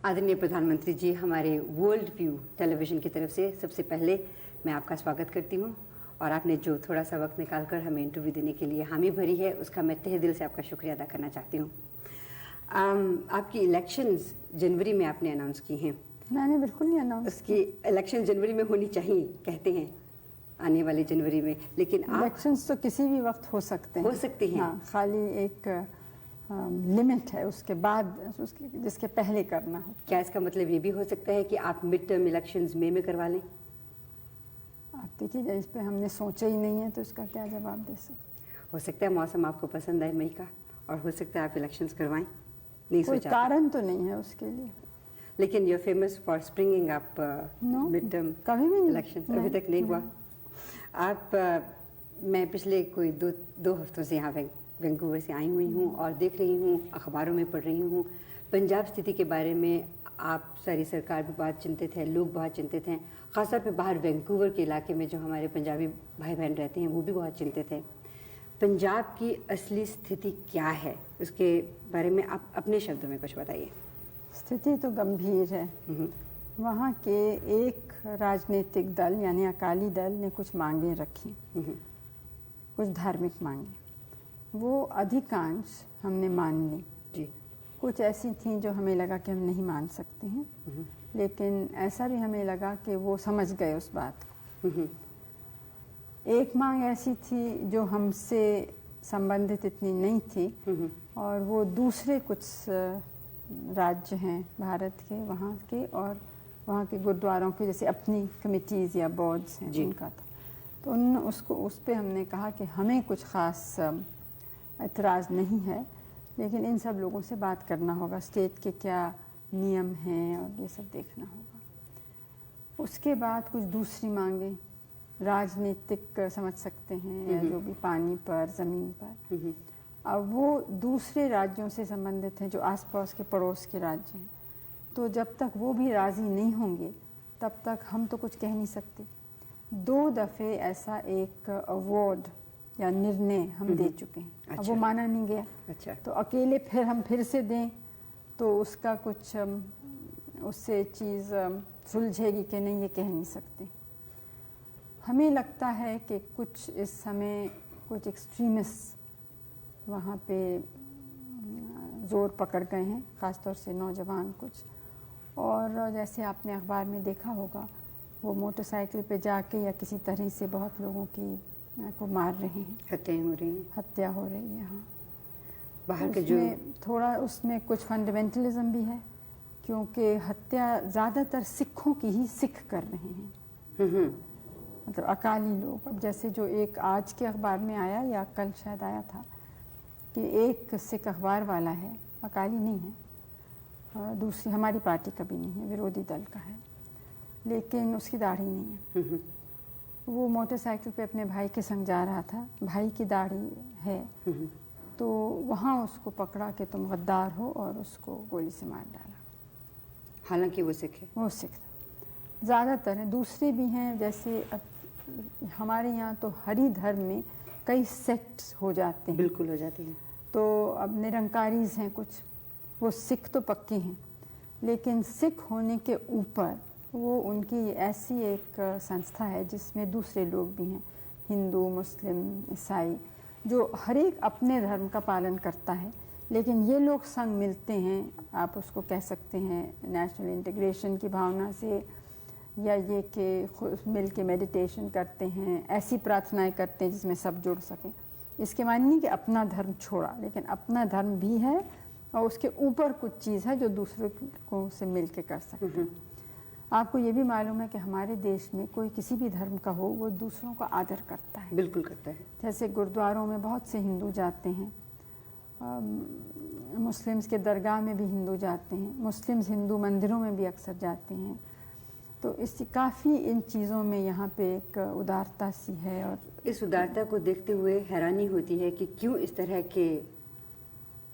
आदरणीय प्रधानमंत्री जी, हमारे वर्ल्ड व्यू टेलीविज़न की तरफ से सबसे पहले मैं आपका स्वागत करती हूँ और आपने जो थोड़ा सा वक्त निकालकर हमें इंटरव्यू देने के लिए हामी भरी है उसका मैं तहे दिल से आपका शुक्रिया अदा करना चाहती हूँ। आपकी इलेक्शंस जनवरी में आपने अनाउंस की हैं। मैंने बिल्कुल नहीं अनाउंस उसकी इलेक्शन जनवरी में होनी चाहिए कहते हैं, आने वाले जनवरी में, लेकिन इलेक्शंस तो किसी भी वक्त हो सकते हैं। हो सकती हैं। हाँ, खाली एक लिमिट है उसके बाद जिसके पहले करना हो। क्या इसका मतलब ये भी हो सकता है कि आप मिड टर्म इलेक्शंस मई में करवा लें? आप देखिए, इस पर हमने सोचा ही नहीं है तो इसका क्या जवाब दे सकते। हो सकता है मौसम आपको पसंद आए मई का और हो सकता है आप इलेक्शंस करवाएं, नहीं कोई सोचा कारण तो नहीं है उसके लिए। लेकिन you famous for springing up mid term कभी भी नहीं, इलेक्शंस अभी तक नहीं हुआ। आप मैं पिछले कोई दो हफ्तों से यहाँ वैंकूवर से आई हुई हूँ और देख रही हूँ, अखबारों में पढ़ रही हूँ, पंजाब स्थिति के बारे में आप सारी सरकार भी बहुत चिंतित है, लोग बहुत चिंतित हैं, ख़ासतौर पे बाहर वैंकूवर के इलाके में जो हमारे पंजाबी भाई बहन रहते हैं वो भी बहुत चिंतित हैं। पंजाब की असली स्थिति क्या है, उसके बारे में आप अपने शब्दों में कुछ बताइए। स्थिति तो गंभीर है। वहाँ के एक राजनीतिक दल यानी अकाली दल ने कुछ मांगे रखी, कुछ धार्मिक मांगे, वो अधिकांश हमने मान ली जी। कुछ ऐसी थी जो हमें लगा कि हम नहीं मान सकते हैं, लेकिन ऐसा भी हमें लगा कि वो समझ गए उस बात को। एक मांग ऐसी थी जो हमसे संबंधित इतनी नहीं थी और वो दूसरे कुछ राज्य हैं भारत के, वहाँ के और वहाँ के गुरुद्वारों के जैसे अपनी कमिटीज़ या बोर्ड्स हैं उनका था। तो उस पर हमने कहा कि हमें कुछ ख़ास एतराज़ नहीं है, लेकिन इन सब लोगों से बात करना होगा, स्टेट के क्या नियम हैं और ये सब देखना होगा। उसके बाद कुछ दूसरी मांगे राजनीतिक समझ सकते हैं या जो भी पानी पर, ज़मीन पर, अब वो दूसरे राज्यों से संबंधित हैं जो आसपास के पड़ोस के राज्य हैं। तो जब तक वो भी राज़ी नहीं होंगे तब तक हम तो कुछ कह नहीं सकते। 2 दफ़े ऐसा एक अवार्ड या निर्णय हम दे चुके हैं। अच्छा। अब वो माना नहीं गया। अच्छा। तो अकेले फिर से दें तो उसका कुछ उससे चीज़ सुलझेगी कि नहीं, ये कह नहीं सकते। हमें लगता है कि कुछ इस समय कुछ एक्सट्रीमिस्ट वहाँ पे ज़ोर पकड़ गए हैं, ख़ासतौर से नौजवान कुछ। और जैसे आपने अखबार में देखा होगा, वो मोटरसाइकिल पे जाके या किसी तरह से बहुत लोगों की को मार रहे हैं, हत्याएं हो रही हैं, हत्या हो रही है। हाँ, बाहर के जो थोड़ा उसमें कुछ फंडामेंटलिज्म भी है, क्योंकि हत्या ज़्यादातर सिखों की ही सिख कर रहे हैं, मतलब अकाली लोग। अब जैसे जो एक आज के अखबार में आया या कल शायद आया था कि एक सिख अखबार वाला है, अकाली नहीं है, दूसरी हमारी पार्टी का भी नहीं है, विरोधी दल का है, लेकिन उसकी दाढ़ी नहीं है। वो मोटरसाइकिल पे अपने भाई के संग जा रहा था, भाई की दाढ़ी है, तो वहाँ उसको पकड़ा कि तुम गद्दार हो और उसको गोली से मार डाला। हालांकि वो सिख है, वो सिख था। ज़्यादातर हैं, दूसरे भी हैं, जैसे अब हमारे यहाँ तो हर ही धर्म में कई सेक्ट्स हो जाते हैं। बिल्कुल हो जाती हैं। तो अब निरंकारीज हैं कुछ, वो सिख तो पक्के हैं, लेकिन सिख होने के ऊपर वो उनकी ऐसी एक संस्था है जिसमें दूसरे लोग भी हैं, हिंदू, मुस्लिम, ईसाई, जो हर एक अपने धर्म का पालन करता है, लेकिन ये लोग संग मिलते हैं। आप उसको कह सकते हैं नेशनल इंटीग्रेशन की भावना से, या ये कि मिल के मेडिटेशन करते हैं, ऐसी प्रार्थनाएं करते हैं जिसमें सब जुड़ सकें। इसके मायने नहीं कि अपना धर्म छोड़ा, लेकिन अपना धर्म भी है और उसके ऊपर कुछ चीज़ है जो दूसरों को से मिल के कर सकते हैं। आपको ये भी मालूम है कि हमारे देश में कोई किसी भी धर्म का हो, वो दूसरों का आदर करता है। बिल्कुल करता है। जैसे गुरुद्वारों में बहुत से हिंदू जाते हैं, मुस्लिम्स के दरगाह में भी हिंदू जाते हैं, मुस्लिम्स हिंदू मंदिरों में भी अक्सर जाते हैं। तो इस काफ़ी इन चीज़ों में यहाँ पे एक उदारता सी है। और इस उदारता को देखते हुए हैरानी होती है कि क्यों इस तरह के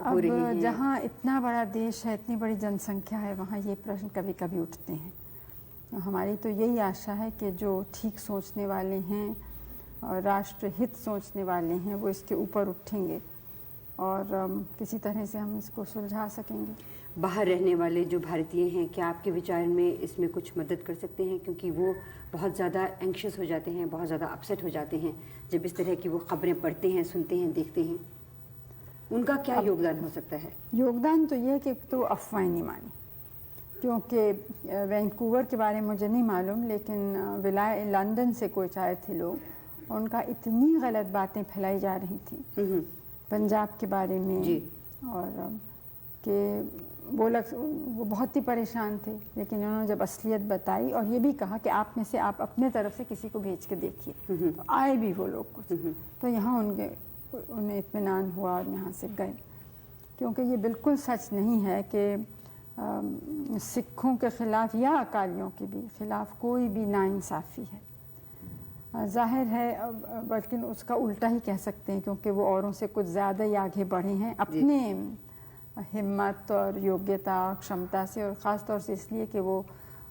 हो रही हैं। जहाँ इतना बड़ा देश है, इतनी बड़ी जनसंख्या है, वहाँ ये प्रश्न कभी कभी उठते हैं। हमारी तो यही आशा है कि जो ठीक सोचने वाले हैं और राष्ट्र हित सोचने वाले हैं वो इसके ऊपर उठेंगे और किसी तरह से हम इसको सुलझा सकेंगे। बाहर रहने वाले जो भारतीय हैं, क्या आपके विचार में इसमें कुछ मदद कर सकते हैं? क्योंकि वो बहुत ज़्यादा एंक्शस हो जाते हैं, बहुत ज़्यादा अपसेट हो जाते हैं जब इस तरह की वो खबरें पढ़ते हैं, सुनते हैं, देखते हैं। उनका क्या योगदान हो सकता है? योगदान तो ये है कि तो अफवाहें नहीं मानी, क्योंकि वैंकूवर के बारे में मुझे नहीं मालूम, लेकिन लंदन से कुछ आए थे लोग, उनका इतनी गलत बातें फैलाई जा रही थी पंजाब के बारे में जी। और कि वो बहुत ही परेशान थे, लेकिन उन्होंने जब असलियत बताई और ये भी कहा कि आप में से आप अपने तरफ से किसी को भेज के देखिए, तो आए भी वो लोग कुछ, तो यहाँ उन्हें इत्मीनान हुआ और यहाँ से गए। क्योंकि ये बिल्कुल सच नहीं है कि सिखों के ख़िलाफ़ या अकालियों के भी ख़िलाफ़ कोई भी नाइंसाफ़ी है। ज़ाहिर है, बल्कि उसका उल्टा ही कह सकते हैं, क्योंकि वो औरों से कुछ ज़्यादा ही आगे बढ़े हैं अपने हिम्मत और योग्यता और क्षमता से, और ख़ास तौर से इसलिए कि वो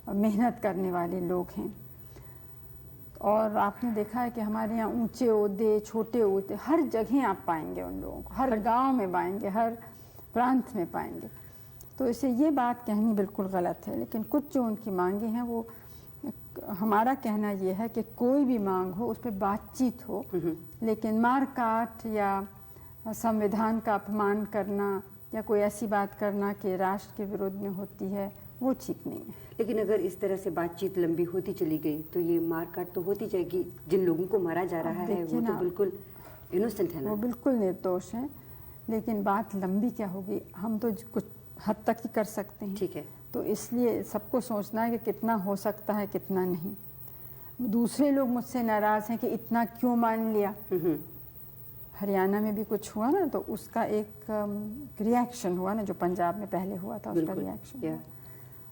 मेहनत करने वाले लोग हैं। और आपने देखा है कि हमारे यहाँ ऊंचे ओहदे, छोटे ओहदे, हर जगह आप पाएंगे उन लोगों को, हर गांव में पाएंगे, हर प्रांत में पाएंगे। तो इसे ये बात कहनी बिल्कुल गलत है, लेकिन कुछ जो उनकी मांगे हैं, वो हमारा कहना ये है कि कोई भी मांग हो उस पर बातचीत हो, लेकिन मार काट या संविधान का अपमान करना या कोई ऐसी बात करना कि राष्ट्र के विरोध में होती है, वो ठीक नहीं है। लेकिन अगर इस तरह से बातचीत लंबी होती चली गई तो ये मारकाट तो होती जाएगी। जिन लोगों को मारा जा रहा है वो तो बिल्कुल इनोसेंट है ना, वो बिल्कुल निर्दोष हैं, लेकिन बात लंबी क्या होगी, हम तो कुछ हद तक ही कर सकते हैं। ठीक है। तो इसलिए सबको सोचना है कि कितना हो सकता है, कितना नहीं। दूसरे लोग मुझसे नाराज़ हैं कि इतना क्यों मान लिया। हरियाणा में भी कुछ हुआ ना, तो उसका एक रिएक्शन हुआ ना, जो पंजाब में पहले हुआ था, उसका रिएक्शन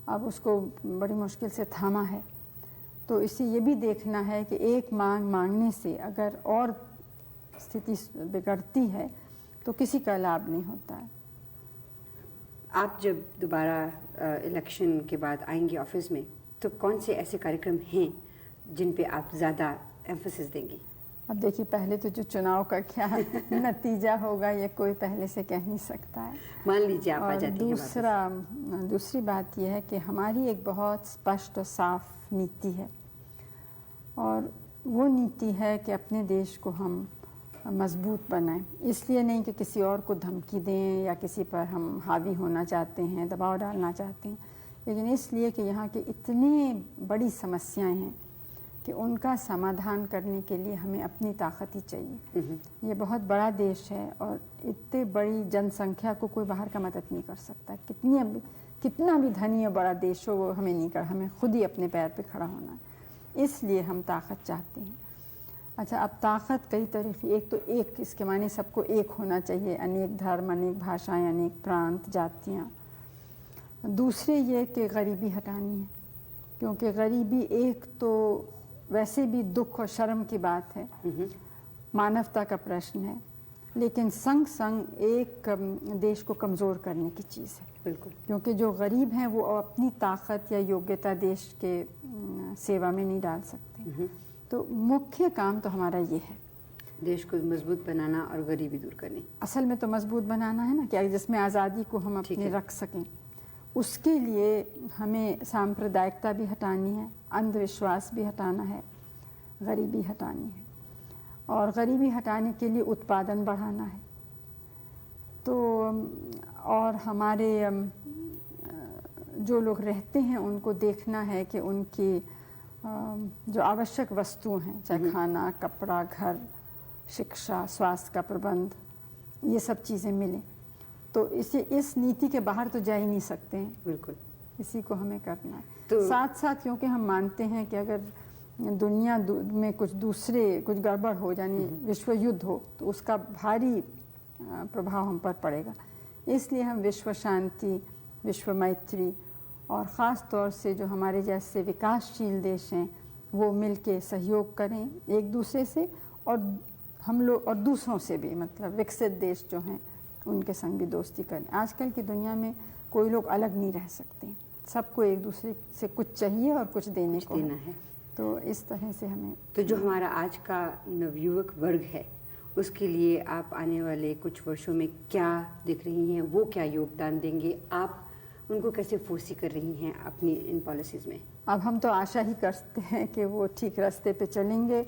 अब उसको बड़ी मुश्किल से थामा है। तो इससे ये भी देखना है कि एक मांग मांगने से अगर और स्थिति बिगड़ती है तो किसी का लाभ नहीं होता है। आप जब दोबारा इलेक्शन के बाद आएंगे ऑफिस में, तो कौन से ऐसे कार्यक्रम हैं जिन पे आप ज़्यादा एम्फोसिस देंगी? अब देखिए, पहले तो जो चुनाव का क्या नतीजा होगा ये कोई पहले से कह नहीं सकता है। मान लीजिए आप आ जाती हैं। दूसरी बात यह है कि हमारी एक बहुत स्पष्ट और साफ नीति है, और वो नीति है कि अपने देश को हम मजबूत बनाएं। इसलिए नहीं कि किसी और को धमकी दें या किसी पर हम हावी होना चाहते हैं, दबाव डालना चाहते हैं, लेकिन इसलिए कि यहाँ की इतनी बड़ी समस्याएं हैं कि उनका समाधान करने के लिए हमें अपनी ताकत ही चाहिए। ये बहुत बड़ा देश है और इतने बड़ी जनसंख्या को कोई बाहर का मदद नहीं कर सकता। कितना भी धनी और बड़ा देश हो, वो हमें नहीं कर, हमें खुद ही अपने पैर पे खड़ा होना है। इसलिए हम ताकत चाहते हैं। अच्छा, अब ताकत कई तरह की, एक तो एक इसके माने सबको एक होना चाहिए, अनेक धर्म, अनेक भाषाएं, अनेक प्रांत, जातियाँ। दूसरे ये कि गरीबी हटानी है, क्योंकि गरीबी एक तो वैसे भी दुख और शर्म की बात है, मानवता का प्रश्न है, लेकिन संग संग एक देश को कमज़ोर करने की चीज़ है। बिल्कुल। क्योंकि जो गरीब हैं वो अपनी ताकत या योग्यता देश के सेवा में नहीं डाल सकते। तो मुख्य काम तो हमारा ये है, देश को मजबूत बनाना और गरीबी दूर करनी। असल में तो मजबूत बनाना है ना, कि जिसमें आज़ादी को हम अपने रख सकें। उसके लिए हमें सांप्रदायिकता भी हटानी है, अंधविश्वास भी हटाना है, गरीबी हटानी है, और गरीबी हटाने के लिए उत्पादन बढ़ाना है। तो और हमारे जो लोग रहते हैं उनको देखना है कि उनकी जो आवश्यक वस्तुएं हैं, चाहे खाना, कपड़ा, घर, शिक्षा, स्वास्थ्य का प्रबंध, ये सब चीज़ें मिलें। तो इस नीति के बाहर तो जा ही नहीं सकते हैं। बिल्कुल, इसी को हमें करना है। तो साथ साथ क्योंकि हम मानते हैं कि अगर दुनिया में कुछ गड़बड़ हो, यानी विश्व युद्ध हो, तो उसका भारी प्रभाव हम पर पड़ेगा। इसलिए हम विश्व शांति, विश्व मैत्री और ख़ास तौर से जो हमारे जैसे विकासशील देश हैं वो मिलके सहयोग करें एक दूसरे से, और हम लोग और दूसरों से भी, मतलब विकसित देश जो हैं उनके संग भी दोस्ती करें। आजकल की दुनिया में कोई लोग अलग नहीं रह सकते, सबको एक दूसरे से कुछ चाहिए और कुछ देने को देना है। तो इस तरह से हमें, तो जो हमारा आज का नवयुवक वर्ग है उसके लिए आप आने वाले कुछ वर्षों में क्या देख रही हैं, वो क्या योगदान देंगे, आप उनको कैसे फोर्सी कर रही हैं अपनी इन पॉलिसीज़ में? अब हम तो आशा ही करते हैं कि वो ठीक रास्ते पे चलेंगे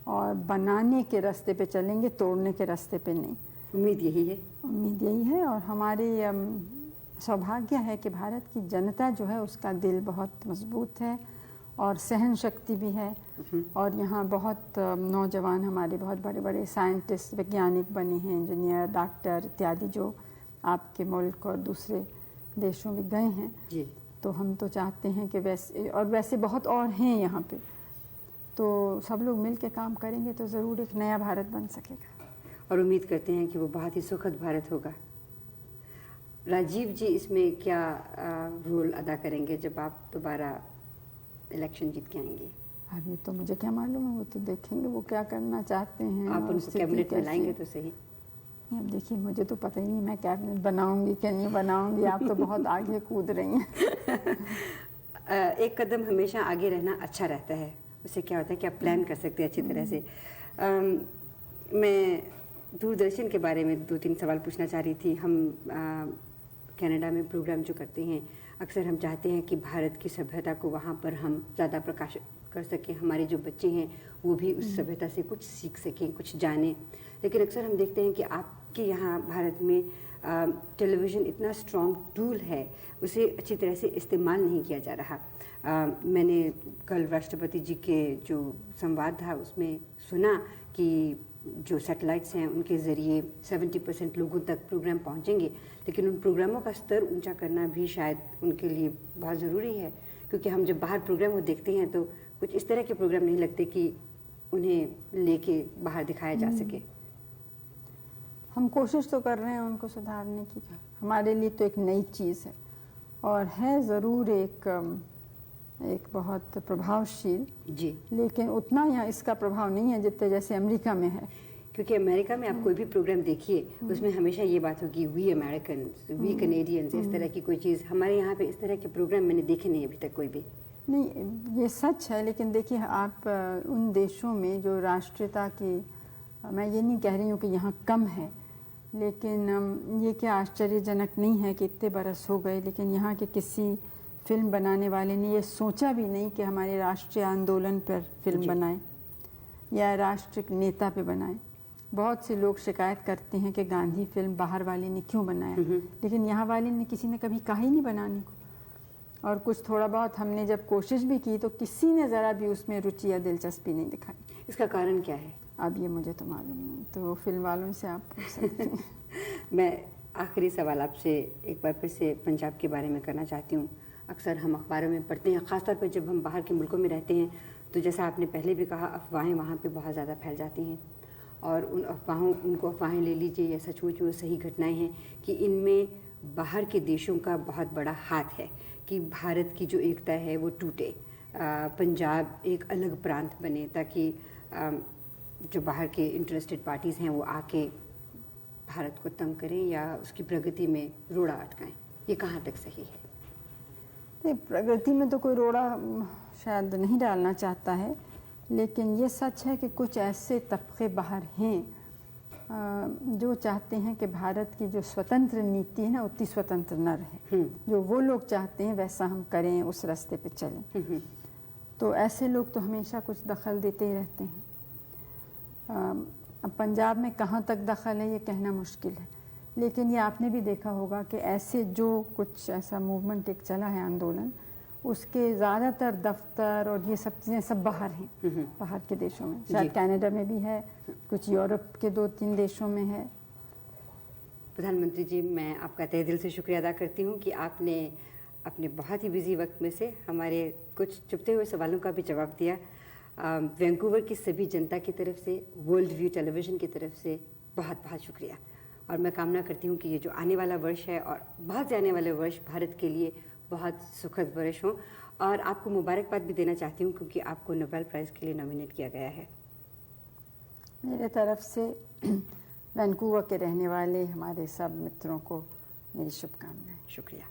और बनाने के रास्ते पे चलेंगे, तोड़ने के रास्ते पे नहीं। उम्मीद यही है। उम्मीद यही है और हमारी सौभाग्य है कि भारत की जनता जो है उसका दिल बहुत मजबूत है और सहन शक्ति भी है। और यहाँ बहुत नौजवान हमारे बहुत बड़े बड़े साइंटिस्ट, वैज्ञानिक बने हैं, इंजीनियर, डॉक्टर इत्यादि, जो आपके मुल्क और दूसरे देशों में गए हैं जी। तो हम तो चाहते हैं कि वैसे बहुत और हैं यहाँ पे, तो सब लोग मिल के काम करेंगे तो ज़रूर एक नया भारत बन सकेगा। और उम्मीद करते हैं कि वो बहुत ही सुखद भारत होगा। राजीव जी इसमें क्या रोल अदा करेंगे जब आप दोबारा इलेक्शन जीत के आएंगे? अब ये तो मुझे क्या मालूम है, वो तो देखेंगे वो क्या करना चाहते हैं। आप और उनको कैबिनेट में लाएंगे तो सही। अब देखिए, मुझे तो पता ही नहीं मैं कैबिनेट बनाऊंगी कि नहीं बनाऊंगी, आप तो बहुत आगे कूद रही हैं। एक कदम हमेशा आगे रहना अच्छा रहता है, उससे क्या होता है कि आप प्लान कर सकते हैं अच्छी तरह से। मैं दूरदर्शन के बारे में 2-3 सवाल पूछना चाह रही थी। हम कनाडा में प्रोग्राम जो करते हैं, अक्सर हम चाहते हैं कि भारत की सभ्यता को वहाँ पर हम ज़्यादा प्रकाशित कर सकें, हमारे जो बच्चे हैं वो भी उस सभ्यता से कुछ सीख सकें, कुछ जानें। लेकिन अक्सर हम देखते हैं कि आपके यहाँ भारत में टेलीविज़न इतना स्ट्रॉन्ग टूल है, उसे अच्छी तरह से इस्तेमाल नहीं किया जा रहा। मैंने कल राष्ट्रपति जी के जो संवाद था उसमें सुना कि जो सैटेलाइट्स हैं उनके ज़रिए 70% लोगों तक प्रोग्राम पहुंचेंगे, लेकिन उन प्रोग्रामों का स्तर ऊंचा करना भी शायद उनके लिए बहुत ज़रूरी है, क्योंकि हम जब बाहर प्रोग्राम को देखते हैं तो कुछ इस तरह के प्रोग्राम नहीं लगते कि उन्हें लेके बाहर दिखाया जा सके। हम कोशिश तो कर रहे हैं उनको सुधारने की। हमारे लिए तो एक नई चीज़ है और है ज़रूर एक बहुत प्रभावशील जी। लेकिन उतना यहाँ इसका प्रभाव नहीं है जितने जैसे अमेरिका में है। क्योंकि अमेरिका में आप कोई भी प्रोग्राम देखिए उसमें हमेशा ये बात होगी वी अमेरिकन, वी कनेडियंस, इस तरह की कोई चीज़। हमारे यहाँ पे इस तरह के प्रोग्राम मैंने देखे नहीं अभी तक कोई भी। नहीं, ये सच है, लेकिन देखिए आप उन देशों में जो राष्ट्रीयता की, मैं ये नहीं कह रही हूँ कि यहाँ कम है, लेकिन ये क्या आश्चर्यजनक नहीं है कि इतने बरस हो गए लेकिन यहाँ के किसी फिल्म बनाने वाले ने ये सोचा भी नहीं कि हमारे राष्ट्रीय आंदोलन पर फिल्म बनाए या राष्ट्रीय नेता पे बनाए। बहुत से लोग शिकायत करते हैं कि गांधी फिल्म बाहर वाले ने क्यों बनाया, लेकिन यहाँ वाले ने किसी ने कभी कहा ही नहीं बनाने को। और कुछ थोड़ा बहुत हमने जब कोशिश भी की तो किसी ने ज़रा भी उसमें रुचि या दिलचस्पी नहीं दिखाई। इसका कारण क्या है? अब ये मुझे तो मालूम नहीं, तो फिल्म वालों से आप पूछ सकते हैं। मैं आखिरी सवाल आपसे एक बार फिर से पंजाब के बारे में करना चाहती हूँ। अक्सर हम अखबारों में पढ़ते हैं, ख़ासतौर पर जब हम बाहर के मुल्कों में रहते हैं, तो जैसा आपने पहले भी कहा, अफवाहें वहाँ पे बहुत ज़्यादा फैल जाती हैं और उनको अफवाहें ले लीजिए या सचमुच वो सही घटनाएं हैं कि इनमें बाहर के देशों का बहुत बड़ा हाथ है कि भारत की जो एकता है वो टूटे, पंजाब एक अलग प्रांत बने, ताकि जो बाहर के इंटरेस्टेड पार्टीज़ हैं वो आके भारत को तंग करें या उसकी प्रगति में रोड़ा अटकाएं। ये कहाँ तक सही है? नहीं, प्रगति में तो कोई रोड़ा शायद नहीं डालना चाहता है, लेकिन ये सच है कि कुछ ऐसे तबके बाहर हैं जो चाहते हैं कि भारत की जो स्वतंत्र नीति है ना उतनी स्वतंत्र न रहे। जो वो लोग चाहते हैं वैसा हम करें, उस रास्ते पे चलें। तो ऐसे लोग तो हमेशा कुछ दखल देते ही रहते हैं। अब पंजाब में कहाँ तक दखल है ये कहना मुश्किल है, लेकिन ये आपने भी देखा होगा कि ऐसे जो कुछ ऐसा मूवमेंट एक चला है, आंदोलन, उसके ज़्यादातर दफ्तर और ये सब चीज़ें सब बाहर हैं, बाहर के देशों में। शायद कनाडा में भी है, कुछ यूरोप के 2-3 देशों में है। प्रधानमंत्री जी, मैं आपका तहे दिल से शुक्रिया अदा करती हूँ कि आपने अपने बहुत ही बिजी वक्त में से हमारे कुछ चुपते हुए सवालों का भी जवाब दिया। वैंकूवर की सभी जनता की तरफ से, वर्ल्ड व्यू टेलीविज़न की तरफ से बहुत बहुत शुक्रिया। और मैं कामना करती हूँ कि ये जो आने वाला वर्ष है और बहुत से आने वाले वर्ष भारत के लिए बहुत सुखद वर्ष हों। और आपको मुबारकबाद भी देना चाहती हूँ क्योंकि आपको नोबेल प्राइज़ के लिए नॉमिनेट किया गया है। मेरे तरफ से वैंकूवर के रहने वाले हमारे सब मित्रों को मेरी शुभकामनाएं। शुक्रिया।